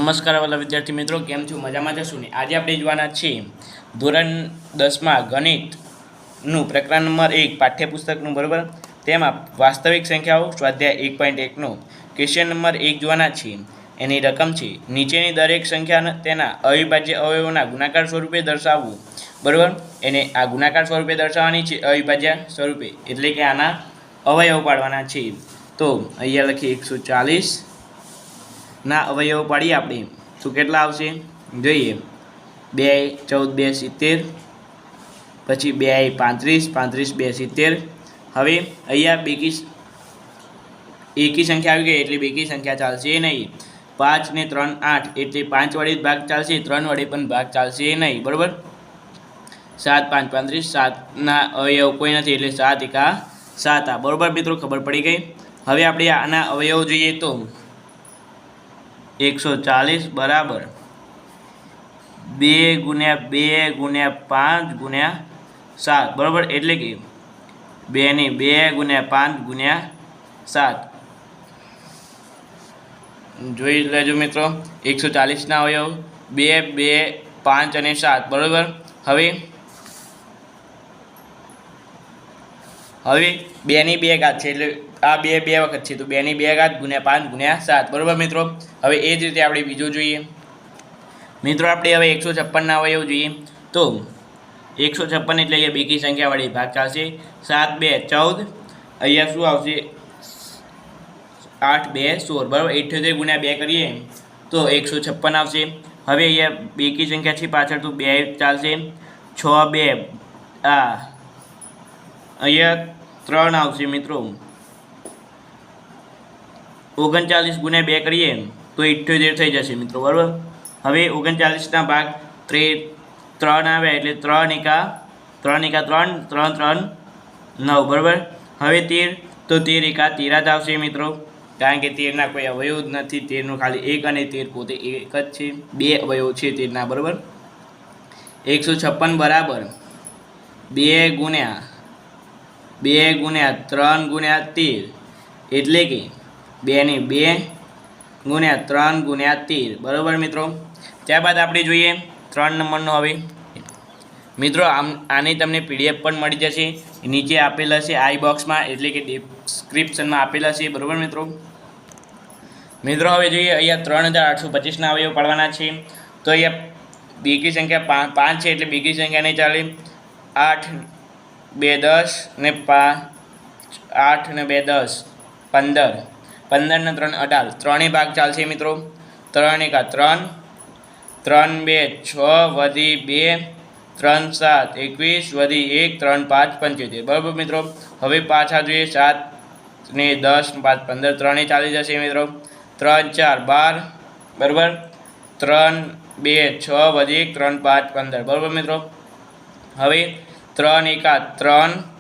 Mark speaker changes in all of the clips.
Speaker 1: નમસ્કાર વાલા વિદ્યાર્થી મિત્રો, કેમ છો? મજામાં જશું ને? આજે આપણે જોવાના છીએ ધોરણ 10માં ગણિતનું પ્રકરણ નંબર 1 પાઠ્યપુસ્તકનું, બરાબર. તેમાં વાસ્તવિક સંખ્યાઓ સ્વાધ્યાય 1.1નો ક્વેશ્ચન નંબર 1 જોવાના છીએ. એની રકમ છે નીચેની દરેક સંખ્યા તેના અવિભાજ્ય અવયવોના ગુણાકાર સ્વરૂપે દર્શાવવું, બરાબર. એને આ ગુણાકાર સ્વરૂપે દર્શાવવાની છે, અવિભાજ્ય સ્વરૂપે, એટલે કે આના અવયવ પાડવાના છે. તો અહીંયા લખીએ 140 ના અવયવ પાડીએ આપણે તો કેટલા આવશે જોઈએ. 2 14 2 70, પછી 2 35 35 2 70. હવે અહીંયા એકી સંખ્યા આવી ગઈ એટલે બેકી સંખ્યા ચાલશે નહીં. 5 ને 3 8 એટલે 5 વડે ભાગ ચાલશે, 3 વડે પણ ભાગ ચાલશે નહીં, બરાબર. 7 5 35, 7ના અવયવ કોઈ નથી એટલે 7 એકા 7 આ, બરાબર મિત્રો, ખબર પડી ગઈ. હવે આપણે આના અવયવ જોઈએ તો 140 બરાબર 2 ગુણ્યા 2 ગુણ્યા 5 ગુણ્યા 7, બરાબર. એટલે કે 2 ને 2 ગુણ્યા 5 ગુણ્યા 7 જોઈ લેજો મિત્રો. 140ના અવયવ 2 2 5 અને 7, બરાબર. હવે 2 ની 2 ઘાત છે એટલે આ 2 વખત છે તો 2 ની 2 ઘાત ગુણ્યા 5 ગુણ્યા 7, બરાબર મિત્રો. હવે એ જ રીતે આપણે બીજું જોઈએ મિત્રો. આપણે હવે 156ના અવયવ જોઈએ તો 156 એટલે અહીંયા બેકી સંખ્યા વડે ભાગ ચાલશે. 7 2 14, અહીંયા શું આવશે 8 2 16, બરાબર. 78 ગુણ્યા 2 કરીએ તો 156 આવશે. હવે અહીંયા બેકી સંખ્યા છે પાછળ તો 2 ચાલશે. 6 2 આ અહીંયા 3 આવશે મિત્રો. 39 ગુણ્યા 2 કરીએ તો 78 થઈ જશે મિત્રો, બરાબર. હવે 39ના ભાગ 3 આવે એટલે 3 એકા 3 3 3 9, બરાબર. હવે 13 તો 13 એકા 13 જ આવશે મિત્રો, કારણ કે 13ના કોઈ અવયવ જ નથી. 13નું ખાલી 1 અને 13 પોતે એક જ છે, 2 અવયવ છે 13ના, બરાબર. 156 બરાબર 2 ગુણ્યા 3 ગુણ્યા 13 એટલે કે 2 ને 2 ગુણ્યા 3 ગુણ્યા 13, બરાબર મિત્રો. ત્યારબાદ આપણે જોઈએ 3 નંબરનો. હવે મિત્રો આની તમને PDF પણ મળી જશે, નીચે આપેલા છે આઈ બોક્સમાં, એટલે કે ડિસ્ક્રિપ્શનમાં આપેલા છે, બરાબર મિત્રો. હવે જોઈએ અહીંયા 3825ના અવયવ પાડવાના છે. તો અહીંયા બેકી સંખ્યા 5 છે એટલે બેકી સંખ્યા નહીં ચાલે. 8 2 10 ને 8 ને 2 10 15, 15 ને 3 18, 3 ભાગ ચાલશે મિત્રો. 3 એકા 3 3 2 6 વધી 2 3 7 21 વધી 1 3 5 75, બરાબર મિત્રો. હવે પાછા જોઈએ 7 ને 10 5 15, 3 ચાલી જશે મિત્રો. 3 4 12, બરાબર. 3 2 6 વધી 1 3 5 15, બરાબર મિત્રો. હવે 3 એકા 3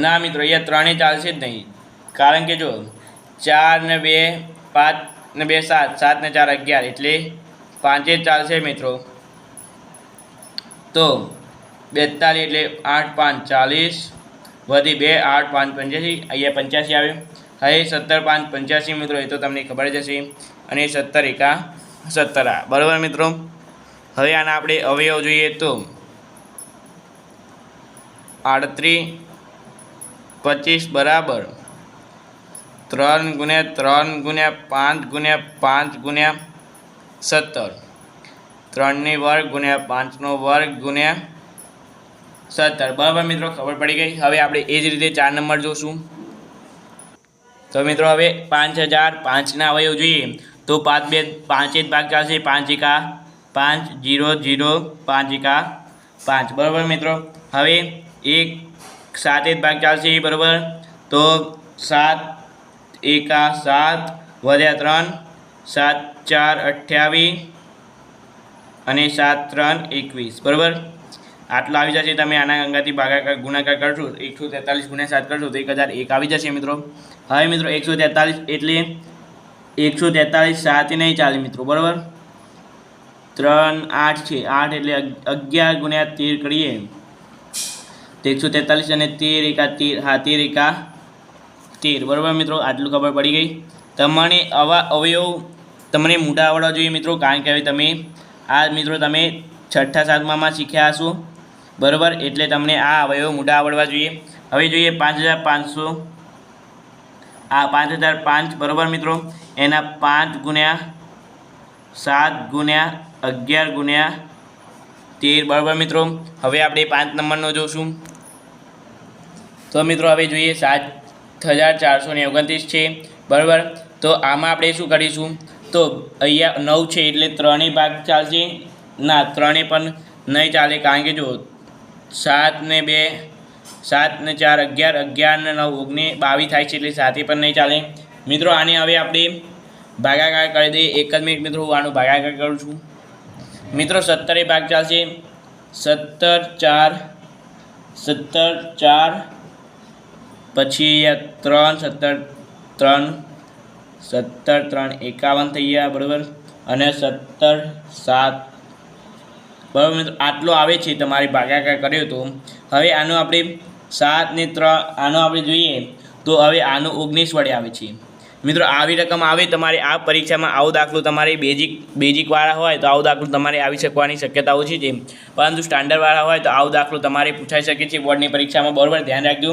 Speaker 1: ના મિત્રો, અહીંયા 3 ચાલશે જ નહીં, કારણ કે જો 4 ને 2 5 ને 2 7, 7 ને 4 11 એટલે 5 જ ચાલશે મિત્રો. તો 42 એટલે 8 5 40 વધી 2 8 5 85, અહીંયા 85 આવે. હવે 17 5 85 મિત્રો, એ તો તમને ખબર જ હશે. અને 17 એકા 17 આ, બરાબર મિત્રો. હવે આના આપણે અવયવ જોઈએ તો 38 25 બરાબર 3 ગુણ્યા 3 ગુણ્યા 5 ગુણ્યા 5 ગુણ્યા 17, 3 વર્ગ ગુણ્યા 5 વર્ગ ગુણ્યા 17, બરાબર મિત્રો, ખબર પડી ગઈ. હવે આપણે એ જ રીતે 4 નંબર જોશું. તો મિત્રો હવે 5005ના અવયવ જોઈએ તો 5 જ ભાગ ચાલશે. 5 એકા 5 0 0 5 એકા 5, બરાબર મિત્રો. હવે 1 7 જ ભાગ ચાલશે, બરાબર. તો 7 એકા 7 વધ્યા 3 7 4 28 અને 7 3 21, બરાબર. આટલો આવી જશે. તમે આના અંગાથી ભાગાકાર ગુણાકાર કરશો 143 ગુણ્યા 7 કરશો તો 1001 આવી જશે મિત્રો. હવે મિત્રો 143 એટલે 143 7 નહીં ચાલે મિત્રો, બરાબર. 3 8 છે, 8 એટલે 11 ગુણ્યા 13 કરીએ તો 143 અને 13 એકા 13, હા 13 એકા 13, બરાબર મિત્રો. આટલું ખબર પડી ગઈ. તમને આવા અવયવ તમને મોટા આવડવા જોઈએ મિત્રો, કારણ કે હવે તમે આ મિત્રો તમે છઠ્ઠા સાતમામાં શીખ્યા હશો, બરાબર? એટલે તમને આ અવયવ મોટા આવડવા જોઈએ. હવે જોઈએ 5500, આ 5005, બરાબર મિત્રો? એના 5 ગુણ્યા 7 ગુણ્યા 11 ગુણ્યા 13, બરાબર મિત્રો? હવે આપણે 5 નંબરનો જોઈશું. તો મિત્રો હવે જોઈએ 7429 છે, બરાબર? તો આમાં આપણે શું કરીશું? તો અહીંયા 9 છે એટલે 3 ભાગ ચાલશે ના, 3 પણ નહીં ચાલે, કારણ કે જો 7 ને 2, 7 ને 4 11, 11 ને 9 19, 22 થાય છે, એટલે 7 પણ નહીં ચાલે મિત્રો. આને હવે આપણે ભાગાકાર કરી દઈએ. એક જ મિનિટ મિત્રો, હું આનો ભાગાકાર કરું છું મિત્રો. 17 ભાગ ચાલશે, 17 4 પછી 3 17 3 17 3 51 થઈ ગયા, બરાબર? અને 17 7, બરાબર મિત્રો? આટલો આવે છે તમારે ભાગાકાર કર્યો તો. હવે આનો આપણે 7 ને 3 આનો આપણે જોઈએ તો હવે આનો 19 વડે આવે છે મિત્રો. આવી રકમ આવે તમારે આ પરીક્ષામાં. આવો દાખલો તમારે બેઝિકવાળા હોય તો આવો દાખલો તમારે આવી શકવાની શક્યતા ઓછી છે, પરંતુ સ્ટાન્ડર્ડવાળા હોય તો આવો દાખલો તમારે પૂછાઈ શકે છે બોર્ડની પરીક્ષામાં, બરાબર? ધ્યાન રાખજો.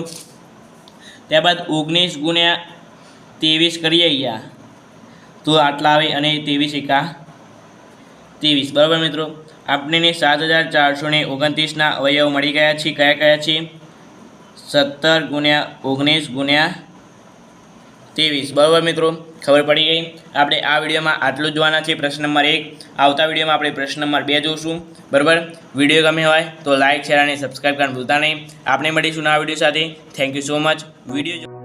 Speaker 1: ત્યારબાદ 19 ગુણ્યા 23 કરીએ અહીંયા તો આટલા આવે, અને 23 એકા 23, બરાબર મિત્રો? આપણને 7429ના અવયવ મળી ગયા છે. કયા કયા છે? 17 ગુણ્યા 19 ગુણ્યા 23, બરાબર મિત્રો? ખબર પડી ગઈ. આપણે આ વિડીયોમાં આટલું જ જોવાના છે, પ્રશ્ન નંબર 1. આવતા વિડીયોમાં આપણે પ્રશ્ન નંબર 2 જોઈશું, બરાબર? વિડીયો ગમે હોય તો લાઇક શેર અને સબસ્ક્રાઈબ કરવાનું ભૂલતા નહીં. આપણે મળીશું નવા વિડીયો સાથે. Thank you so much. Video